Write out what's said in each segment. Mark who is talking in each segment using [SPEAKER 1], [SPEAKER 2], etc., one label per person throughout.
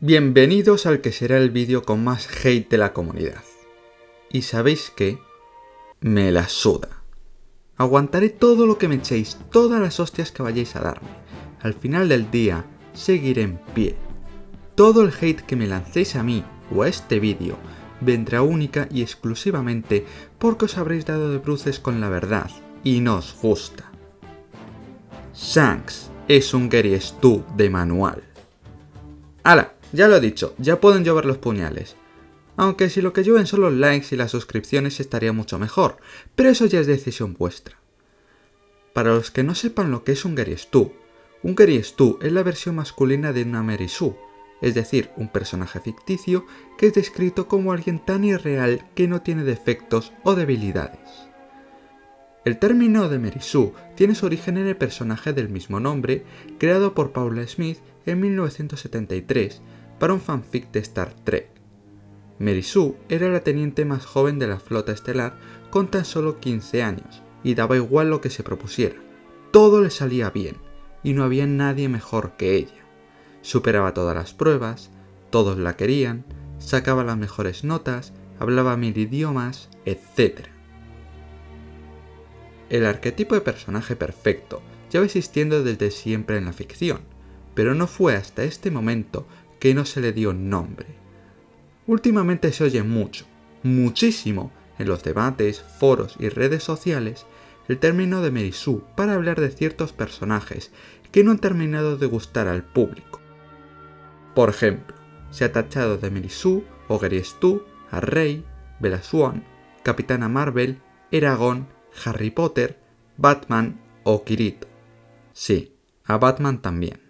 [SPEAKER 1] Bienvenidos al que será el vídeo con más hate de la comunidad. ¿Y sabéis qué? Me la suda. Aguantaré todo lo que me echéis, todas las hostias que vayáis a darme. Al final del día, seguiré en pie. Todo el hate que me lancéis a mí o a este vídeo vendrá única y exclusivamente porque os habréis dado de bruces con la verdad y no os gusta. Shanks es un Gary Stu de manual. ¡Hala! Ya lo he dicho, ya pueden llover los puñales. Aunque si lo que llueven son los likes y las suscripciones estaría mucho mejor, pero eso ya es decisión vuestra. Para los que no sepan lo que es un Gary Stu es la versión masculina de una Mary Sue, es decir, un personaje ficticio que es descrito como alguien tan irreal que no tiene defectos o debilidades. El término de Mary Sue tiene su origen en el personaje del mismo nombre, creado por Paula Smith en 1973 para un fanfic de Star Trek. Mary Sue era la teniente más joven de la flota estelar con tan solo 15 años, y daba igual lo que se propusiera. Todo le salía bien, y no había nadie mejor que ella. Superaba todas las pruebas, todos la querían, sacaba las mejores notas, hablaba 1000 idiomas, etc. El arquetipo de personaje perfecto lleva existiendo desde siempre en la ficción, pero no fue hasta este momento que no se le dio nombre. Últimamente se oye mucho, muchísimo, en los debates, foros y redes sociales, el término de Mary Sue para hablar de ciertos personajes que no han terminado de gustar al público. Por ejemplo, se ha tachado de Mary Sue o Gary Stu a Rey, Bella Swan, Capitana Marvel, Eragon, Harry Potter, Batman o Kirito. Sí, a Batman también.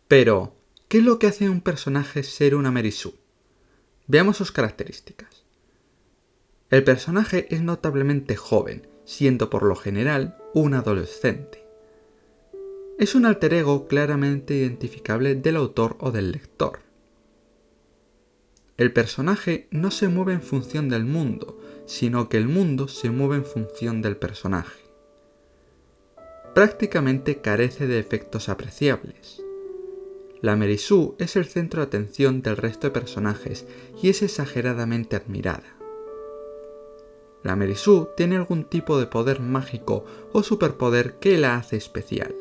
[SPEAKER 1] Pero, ¿qué es lo que hace a un personaje ser una Mary Sue? Veamos sus características. El personaje es notablemente joven, siendo por lo general un adolescente. Es un alter ego claramente identificable del autor o del lector. El personaje no se mueve en función del mundo, sino que el mundo se mueve en función del personaje. Prácticamente carece de efectos apreciables. La Mary Sue es el centro de atención del resto de personajes y es exageradamente admirada. La Mary Sue tiene algún tipo de poder mágico o superpoder que la hace especial.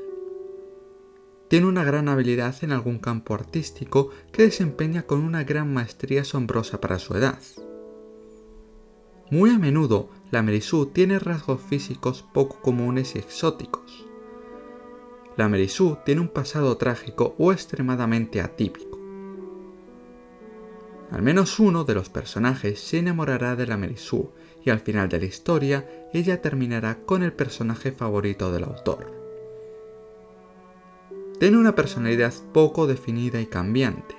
[SPEAKER 1] Tiene una gran habilidad en algún campo artístico que desempeña con una gran maestría asombrosa para su edad. Muy a menudo, la Mary Sue tiene rasgos físicos poco comunes y exóticos. La Mary Sue tiene un pasado trágico o extremadamente atípico. Al menos uno de los personajes se enamorará de la Mary Sue y al final de la historia ella terminará con el personaje favorito del autor. Tiene una personalidad poco definida y cambiante.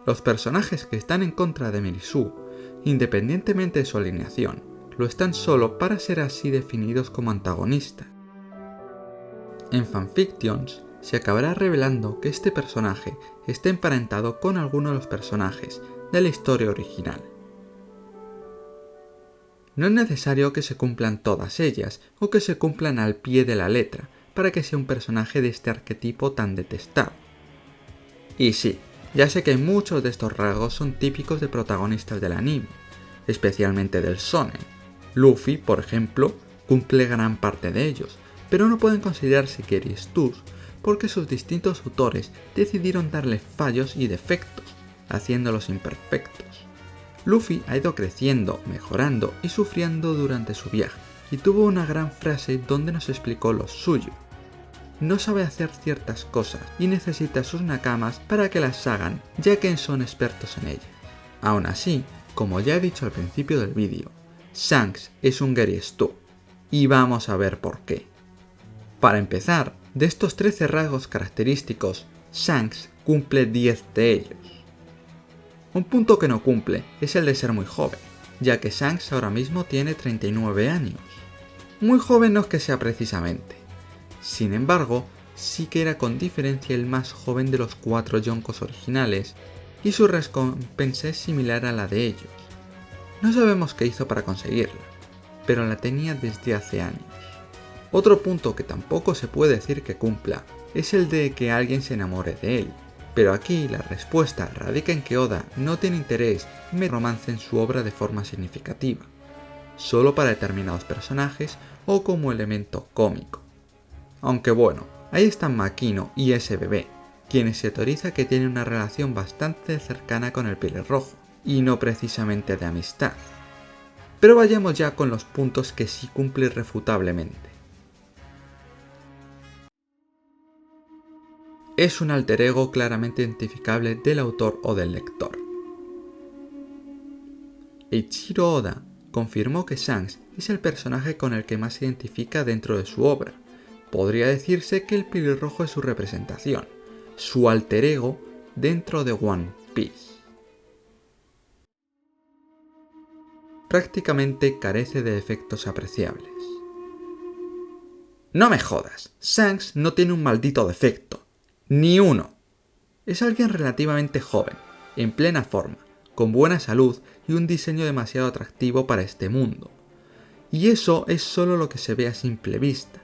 [SPEAKER 1] Los personajes que están en contra de Mary Sue, independientemente de su alineación, lo están solo para ser así definidos como antagonistas. En fanfictions se acabará revelando que este personaje está emparentado con alguno de los personajes de la historia original. No es necesario que se cumplan todas ellas o que se cumplan al pie de la letra para que sea un personaje de este arquetipo tan detestado. Y sí, ya sé que muchos de estos rasgos son típicos de protagonistas del anime, especialmente del shonen. Luffy, por ejemplo, cumple gran parte de ellos, pero no pueden considerarse Gary Stus porque sus distintos autores decidieron darle fallos y defectos, haciéndolos imperfectos. Luffy ha ido creciendo, mejorando y sufriendo durante su viaje, y tuvo una gran frase donde nos explicó lo suyo. No sabe hacer ciertas cosas y necesita sus nakamas para que las hagan, ya que son expertos en ellas. Aún así, como ya he dicho al principio del vídeo, Shanks es un Gary Stu, y vamos a ver por qué. Para empezar, de estos 13 rasgos característicos, Shanks cumple 10 de ellos. Un punto que no cumple es el de ser muy joven, ya que Shanks ahora mismo tiene 39 años. Muy joven no es que sea precisamente. Sin embargo, sí que era con diferencia el más joven de los 4 yonkos originales, y su recompensa es similar a la de ellos. No sabemos qué hizo para conseguirla, pero la tenía desde hace años. Otro punto que tampoco se puede decir que cumpla es el de que alguien se enamore de él. Pero aquí la respuesta radica en que Oda no tiene interés en meter romance en su obra de forma significativa, solo para determinados personajes o como elemento cómico. Aunque bueno, ahí están Makino y SBB, quienes se teoriza que tienen una relación bastante cercana con el pelirrojo, y no precisamente de amistad. Pero vayamos ya con los puntos que sí cumple irrefutablemente. Es un alter ego claramente identificable del autor o del lector. Eiichiro Oda confirmó que Shanks es el personaje con el que más se identifica dentro de su obra. Podría decirse que el pelirrojo es su representación, su alter ego dentro de One Piece. Prácticamente carece de defectos apreciables. No me jodas, Shanks no tiene un maldito defecto. Ni uno. Es alguien relativamente joven, en plena forma, con buena salud y un diseño demasiado atractivo para este mundo. Y eso es solo lo que se ve a simple vista.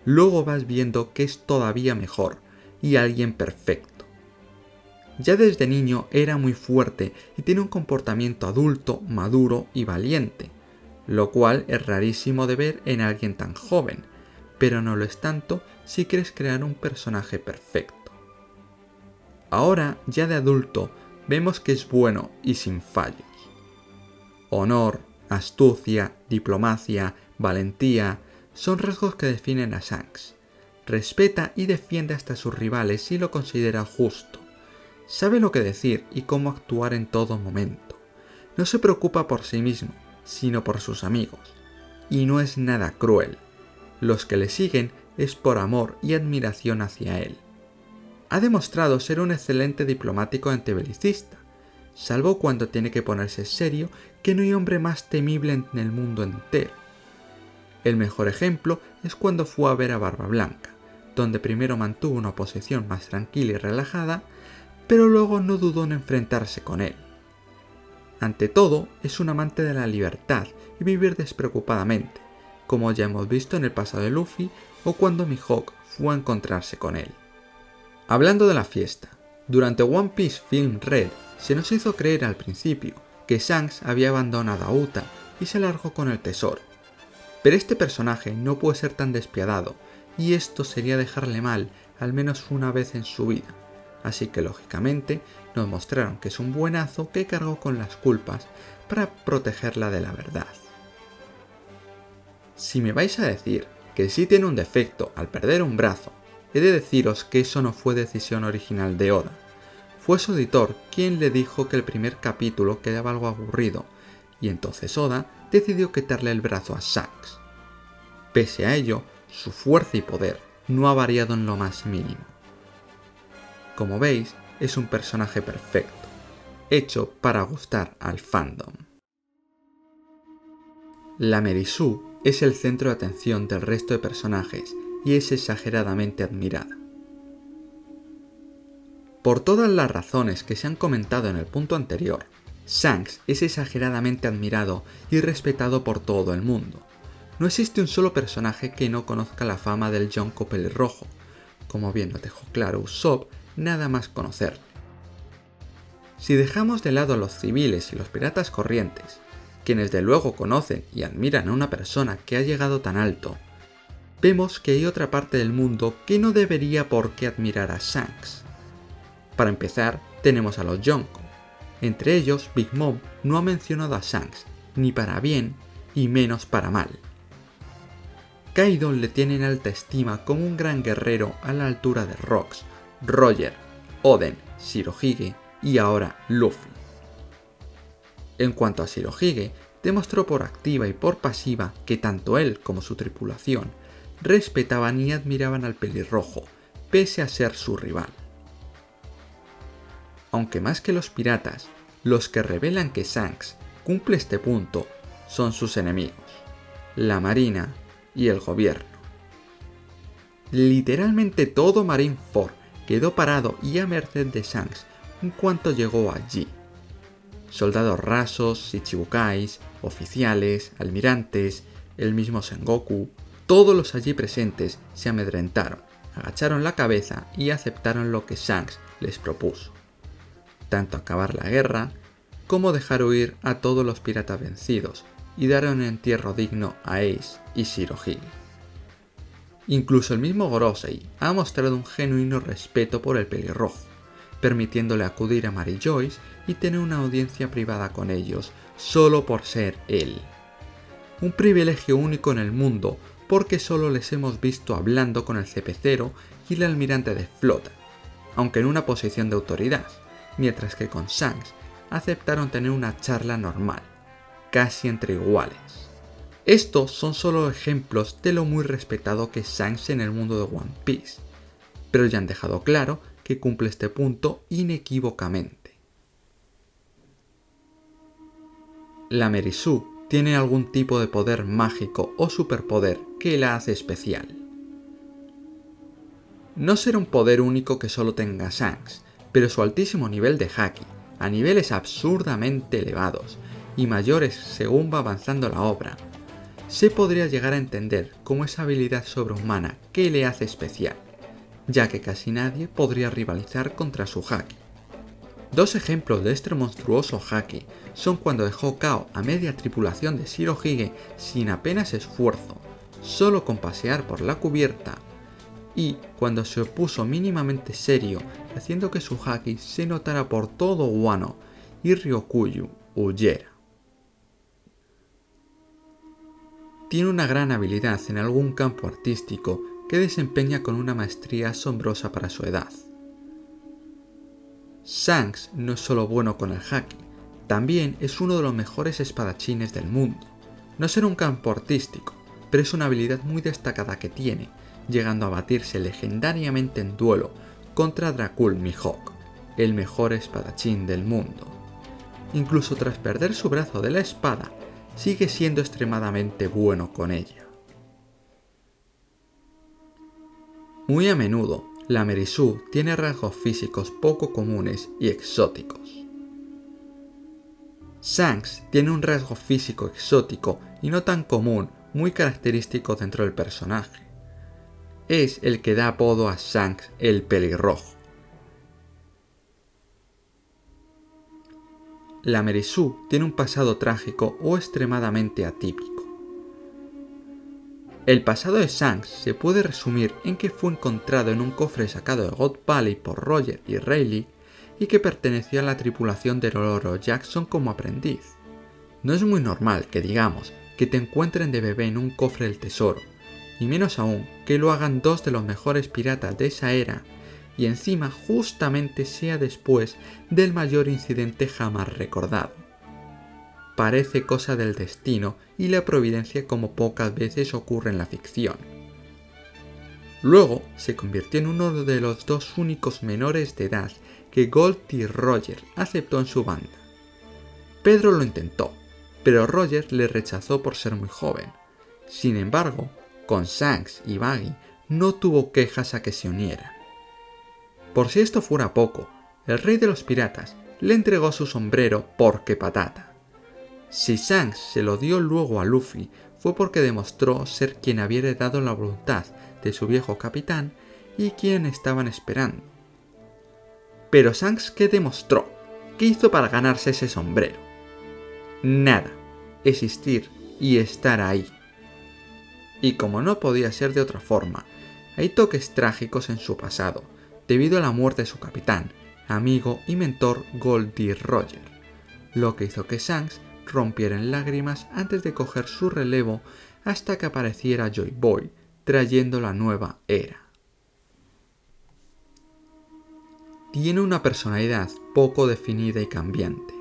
[SPEAKER 1] Luego vas viendo que es todavía mejor y alguien perfecto. Ya desde niño era muy fuerte y tiene un comportamiento adulto, maduro y valiente, lo cual es rarísimo de ver en alguien tan joven, pero no lo es tanto si quieres crear un personaje perfecto. Ahora, ya de adulto, vemos que es bueno y sin fallos. Honor, astucia, diplomacia, valentía son rasgos que definen a Shanks. Respeta y defiende hasta a sus rivales si lo considera justo. Sabe lo que decir y cómo actuar en todo momento. No se preocupa por sí mismo, sino por sus amigos. Y no es nada cruel. Los que le siguen es por amor y admiración hacia él. Ha demostrado ser un excelente diplomático antibelicista, salvo cuando tiene que ponerse serio, que no hay hombre más temible en el mundo entero. El mejor ejemplo es cuando fue a ver a Barba Blanca, donde primero mantuvo una posición más tranquila y relajada, pero luego no dudó en enfrentarse con él. Ante todo, es un amante de la libertad y vivir despreocupadamente, como ya hemos visto en el pasado de Luffy o cuando Mihawk fue a encontrarse con él. Hablando de la fiesta, durante One Piece Film Red se nos hizo creer al principio que Shanks había abandonado a Uta y se largó con el tesoro. Pero este personaje no puede ser tan despiadado, y esto sería dejarle mal al menos una vez en su vida, así que lógicamente nos mostraron que es un buenazo que cargó con las culpas para protegerla de la verdad. Si me vais a decir que sí tiene un defecto al perder un brazo, he de deciros que eso no fue decisión original de Oda. Fue su editor quien le dijo que el primer capítulo quedaba algo aburrido, y entonces Oda decidió quitarle el brazo a Shanks. Pese a ello, su fuerza y poder no ha variado en lo más mínimo. Como veis, es un personaje perfecto, hecho para gustar al fandom. La Merisu es el centro de atención del resto de personajes y es exageradamente admirada. Por todas las razones que se han comentado en el punto anterior, Shanks es exageradamente admirado y respetado por todo el mundo. No existe un solo personaje que no conozca la fama del Yonko pelirrojo, como bien lo dejó claro Usopp nada más conocerle. Si dejamos de lado a los civiles y los piratas corrientes, quienes de luego conocen y admiran a una persona que ha llegado tan alto, vemos que hay otra parte del mundo que no debería por qué admirar a Shanks. Para empezar, tenemos a los Yonko. Entre ellos, Big Mom no ha mencionado a Shanks, ni para bien y menos para mal. Kaido le tiene en alta estima como un gran guerrero a la altura de Rox, Roger, Oden, Shirohige y ahora Luffy. En cuanto a Shirohige, demostró por activa y por pasiva que tanto él como su tripulación respetaban y admiraban al pelirrojo, pese a ser su rival. Aunque más que los piratas, los que revelan que Shanks cumple este punto son sus enemigos, la marina y el gobierno. Literalmente todo Marineford quedó parado y a merced de Shanks en cuanto llegó allí. Soldados rasos, shichibukais, oficiales, almirantes, el mismo Sengoku, todos los allí presentes se amedrentaron, agacharon la cabeza y aceptaron lo que Shanks les propuso, tanto acabar la guerra como dejar huir a todos los piratas vencidos y dar un entierro digno a Ace y Shirohige. Incluso el mismo Gorosei ha mostrado un genuino respeto por el pelirrojo, permitiéndole acudir a Mary Joyce y tener una audiencia privada con ellos solo por ser él. Un privilegio único en el mundo porque solo les hemos visto hablando con el cepecero y el almirante de flota, aunque en una posición de autoridad, mientras que con Shanks aceptaron tener una charla normal, casi entre iguales. Estos son solo ejemplos de lo muy respetado que es Shanks en el mundo de One Piece, pero ya han dejado claro que cumple este punto inequívocamente. La Mary Sue tiene algún tipo de poder mágico o superpoder que la hace especial. No será un poder único que solo tenga Shanks, pero su altísimo nivel de haki, a niveles absurdamente elevados y mayores según va avanzando la obra, se podría llegar a entender como esa habilidad sobrehumana que le hace especial, ya que casi nadie podría rivalizar contra su haki. Dos ejemplos de este monstruoso haki son cuando dejó KO a media tripulación de Shirohige sin apenas esfuerzo, solo con pasear por la cubierta, y cuando se opuso mínimamente serio, haciendo que su haki se notara por todo Wano y Ryokuyu huyera. Tiene una gran habilidad en algún campo artístico que desempeña con una maestría asombrosa para su edad. Shanks no es solo bueno con el haki, también es uno de los mejores espadachines del mundo. No será un campo artístico, pero es una habilidad muy destacada que tiene, llegando a batirse legendariamente en duelo contra Dracul Mihawk, el mejor espadachín del mundo. Incluso tras perder su brazo de la espada, sigue siendo extremadamente bueno con ella. Muy a menudo, la Mary Sue tiene rasgos físicos poco comunes y exóticos. Shanks tiene un rasgo físico exótico y no tan común, muy característico dentro del personaje. Es el que da apodo a Shanks el pelirrojo. La Mary Sue tiene un pasado trágico o extremadamente atípico. El pasado de Shanks se puede resumir en que fue encontrado en un cofre sacado de God Valley por Roger y Rayleigh y que perteneció a la tripulación del Oro Jackson como aprendiz. No es muy normal que digamos que te encuentren de bebé en un cofre del tesoro, y menos aún que lo hagan dos de los mejores piratas de esa era, y encima justamente sea después del mayor incidente jamás recordado. Parece cosa del destino y la providencia como pocas veces ocurre en la ficción. Luego se convirtió en uno de los dos únicos menores de edad que Goldie Roger aceptó en su banda. Pedro lo intentó, pero Roger le rechazó por ser muy joven. Sin embargo, con Shanks y Baggy no tuvo quejas a que se unieran. Por si esto fuera poco, el rey de los piratas le entregó su sombrero porque patata. Si Shanks se lo dio luego a Luffy fue porque demostró ser quien había heredado la voluntad de su viejo capitán y quien estaban esperando. Pero Shanks, ¿qué demostró? ¿Qué hizo para ganarse ese sombrero? Nada, existir y estar ahí. Y como no podía ser de otra forma, hay toques trágicos en su pasado, debido a la muerte de su capitán, amigo y mentor Goldie Roger, lo que hizo que Shanks rompiera en lágrimas antes de coger su relevo hasta que apareciera Joy Boy, trayendo la nueva era. Tiene una personalidad poco definida y cambiante.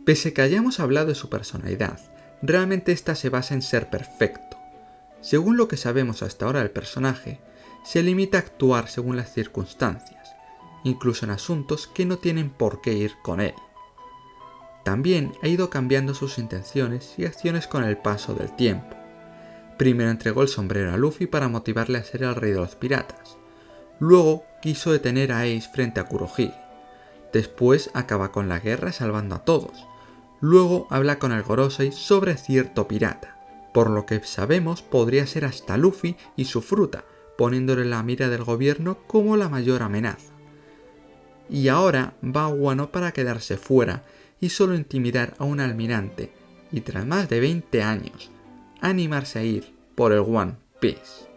[SPEAKER 1] Pese a que hayamos hablado de su personalidad, realmente esta se basa en ser perfecto. Según lo que sabemos hasta ahora del personaje, se limita a actuar según las circunstancias, incluso en asuntos que no tienen por qué ir con él. También ha ido cambiando sus intenciones y acciones con el paso del tiempo. Primero entregó el sombrero a Luffy para motivarle a ser el rey de los piratas. Luego quiso detener a Ace frente a Kurohige. Después acaba con la guerra salvando a todos. Luego habla con el Gorosei sobre cierto pirata. Por lo que sabemos podría ser hasta Luffy y su fruta, poniéndole la mira del gobierno como la mayor amenaza. Y ahora va a Wano para quedarse fuera y solo intimidar a un almirante, y tras más de 20 años, animarse a ir por el One Piece.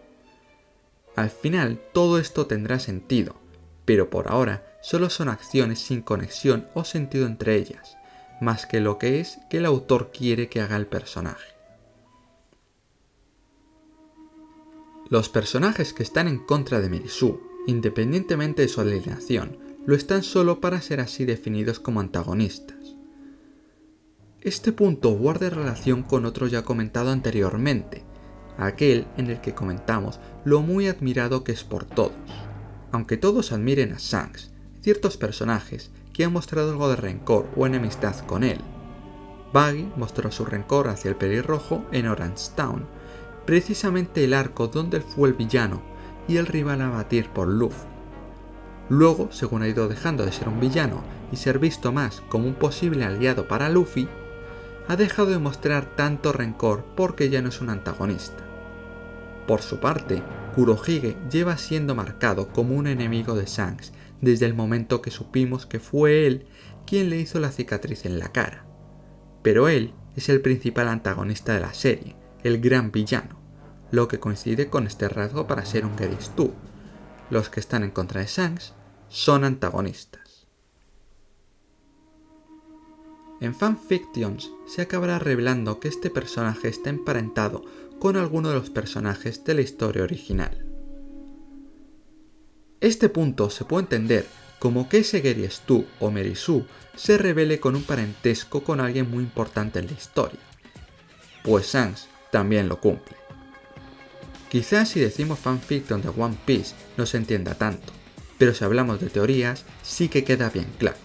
[SPEAKER 1] Al final todo esto tendrá sentido, pero por ahora solo son acciones sin conexión o sentido entre ellas, más que lo que es que el autor quiere que haga el personaje. Los personajes que están en contra de Merisu, independientemente de su alineación, lo están solo para ser así definidos como antagonistas. Este punto guarda relación con otro ya comentado anteriormente, aquel en el que comentamos lo muy admirado que es por todos. Aunque todos admiren a Shanks, ciertos personajes que han mostrado algo de rencor o enemistad con él. Buggy mostró su rencor hacia el pelirrojo en Orange Town, precisamente el arco donde él fue el villano y el rival a batir por Luffy. Luego, según ha ido dejando de ser un villano y ser visto más como un posible aliado para Luffy, ha dejado de mostrar tanto rencor porque ya no es un antagonista. Por su parte, Kurohige lleva siendo marcado como un enemigo de Shanks desde el momento que supimos que fue él quien le hizo la cicatriz en la cara. Pero él es el principal antagonista de la serie, el gran villano, lo que coincide con este rasgo para ser un Gerystu. Los que están en contra de Shanks son antagonistas. En fanfictions se acabará revelando que este personaje está emparentado con alguno de los personajes de la historia original. Este punto se puede entender como que ese Gerystu o Merisu se revele con un parentesco con alguien muy importante en la historia, pues Shanks también lo cumple. Quizás si decimos fanfiction de One Piece no se entienda tanto, pero si hablamos de teorías sí que queda bien claro.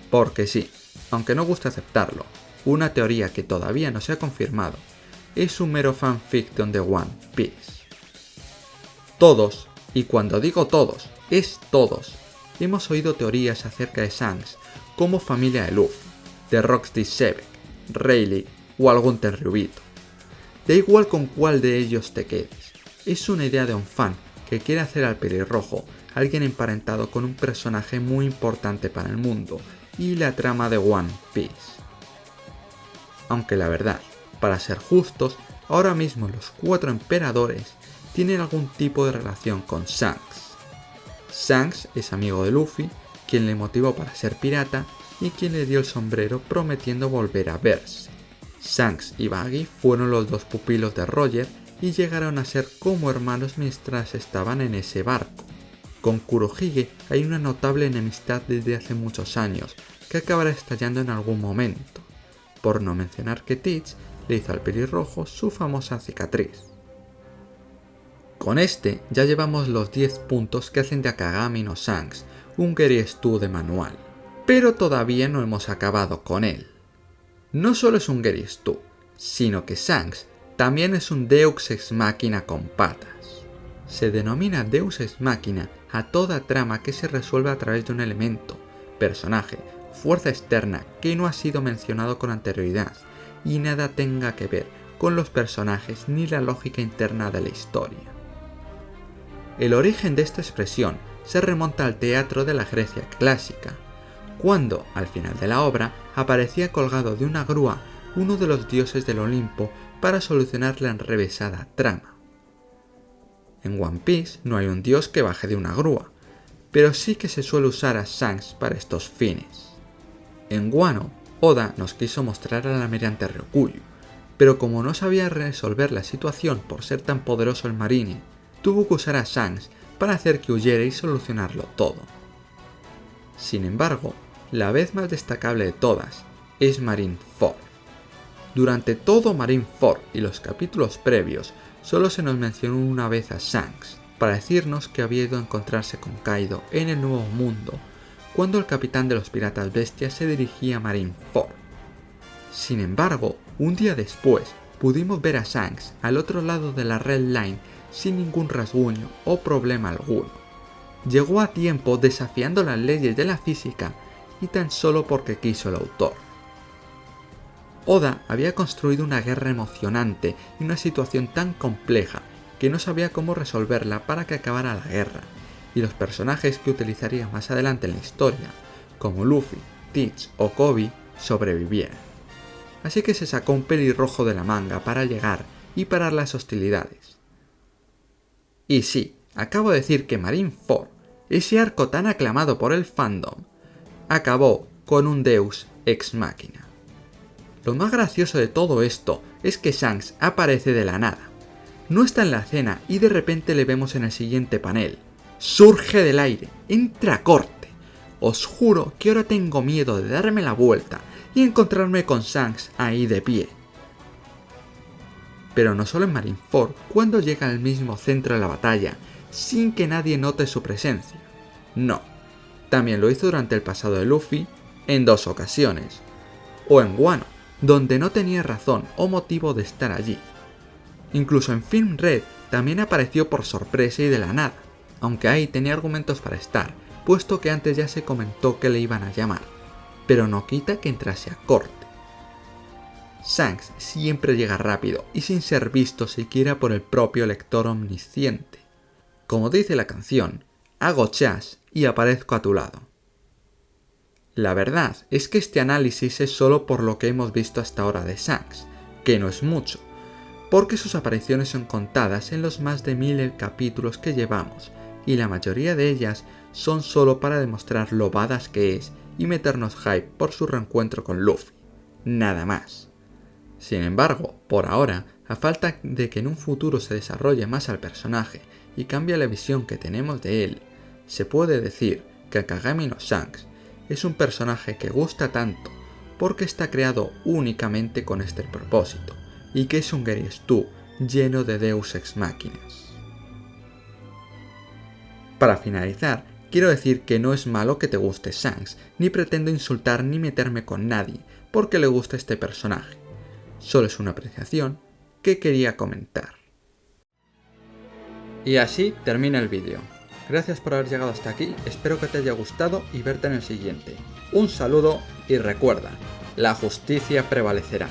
[SPEAKER 1] Porque sí, aunque no guste aceptarlo, una teoría que todavía no se ha confirmado es un mero fanfiction de One Piece. Todos, y cuando digo todos, es todos, hemos oído teorías acerca de Shanks como familia de Luffy, de Rocksteady Shebek, Rayleigh o algún Tenryubito. Da igual con cuál de ellos te quedes, es una idea de un fan que quiere hacer al pelirrojo alguien emparentado con un personaje muy importante para el mundo y la trama de One Piece. Aunque la verdad, para ser justos, ahora mismo los 4 emperadores tienen algún tipo de relación con Shanks. Shanks es amigo de Luffy, quien le motivó para ser pirata y quien le dio el sombrero prometiendo volver a verse. Shanks y Buggy fueron los 2 pupilos de Roger y llegaron a ser como hermanos mientras estaban en ese barco. Con Kurohige hay una notable enemistad desde hace muchos años, que acabará estallando en algún momento, por no mencionar que Teach le hizo al pelirrojo su famosa cicatriz. Con este ya llevamos los 10 puntos que hacen de Akagami no Shanks un Gerystu de manual, pero todavía no hemos acabado con él. No solo es un Gerystu, sino que Shanks también es un Deus Ex Machina con patas. Se denomina Deus Ex Machina a toda trama que se resuelve a través de un elemento, personaje, fuerza externa que no ha sido mencionado con anterioridad y nada tenga que ver con los personajes ni la lógica interna de la historia. El origen de esta expresión se remonta al teatro de la Grecia clásica, cuando, al final de la obra, aparecía colgado de una grúa uno de los dioses del Olimpo para solucionar la enrevesada trama. En One Piece no hay un dios que baje de una grúa, pero sí que se suele usar a Shanks para estos fines. En Wano, Oda nos quiso mostrar al almirante Ryukyu, pero como no sabía resolver la situación por ser tan poderoso el marine, tuvo que usar a Shanks para hacer que huyera y solucionarlo todo. Sin embargo, la vez más destacable de todas es Marineford. Durante todo Marineford y los capítulos previos, solo se nos mencionó una vez a Shanks, para decirnos que había ido a encontrarse con Kaido en el Nuevo Mundo, cuando el capitán de los piratas bestias se dirigía a Marineford. Sin embargo, un día después, pudimos ver a Shanks al otro lado de la Red Line sin ningún rasguño o problema alguno. Llegó a tiempo desafiando las leyes de la física y tan solo porque quiso el autor. Oda había construido una guerra emocionante y una situación tan compleja que no sabía cómo resolverla para que acabara la guerra, y los personajes que utilizaría más adelante en la historia, como Luffy, Teach o Kobe, sobrevivieran. Así que se sacó un pelirrojo de la manga para llegar y parar las hostilidades. Y sí, acabo de decir que Marineford, ese arco tan aclamado por el fandom, acabó con un Deus Ex Machina. Lo más gracioso de todo esto es que Shanks aparece de la nada. No está en la escena y de repente le vemos en el siguiente panel. Surge del aire, entra a corte. Os juro que ahora tengo miedo de darme la vuelta y encontrarme con Shanks ahí de pie. Pero no solo en Marineford, cuando llega al mismo centro de la batalla, sin que nadie note su presencia. No, también lo hizo durante el pasado de Luffy, en 2 ocasiones. O en Wano, donde no tenía razón o motivo de estar allí. Incluso en Film Red también apareció por sorpresa y de la nada, aunque ahí tenía argumentos para estar, puesto que antes ya se comentó que le iban a llamar, pero no quita que entrase a corte. Shanks siempre llega rápido y sin ser visto siquiera por el propio lector omnisciente. Como dice la canción, hago chas y aparezco a tu lado. La verdad es que este análisis es solo por lo que hemos visto hasta ahora de Shanks, que no es mucho, porque sus apariciones son contadas en los más de 1000 capítulos que llevamos, y la mayoría de ellas son solo para demostrar lo badass que es y meternos hype por su reencuentro con Luffy, nada más. Sin embargo, por ahora, a falta de que en un futuro se desarrolle más al personaje y cambie la visión que tenemos de él, se puede decir que Kagami no Shanks es un personaje que gusta tanto porque está creado únicamente con este propósito, y que es un Gary Stu lleno de Deus Ex Machinas. Para finalizar, quiero decir que no es malo que te guste Shanks, ni pretendo insultar ni meterme con nadie porque le gusta este personaje. Solo es una apreciación que quería comentar. Y así termina el vídeo. Gracias por haber llegado hasta aquí, espero que te haya gustado y verte en el siguiente. Un saludo y recuerda, la justicia prevalecerá.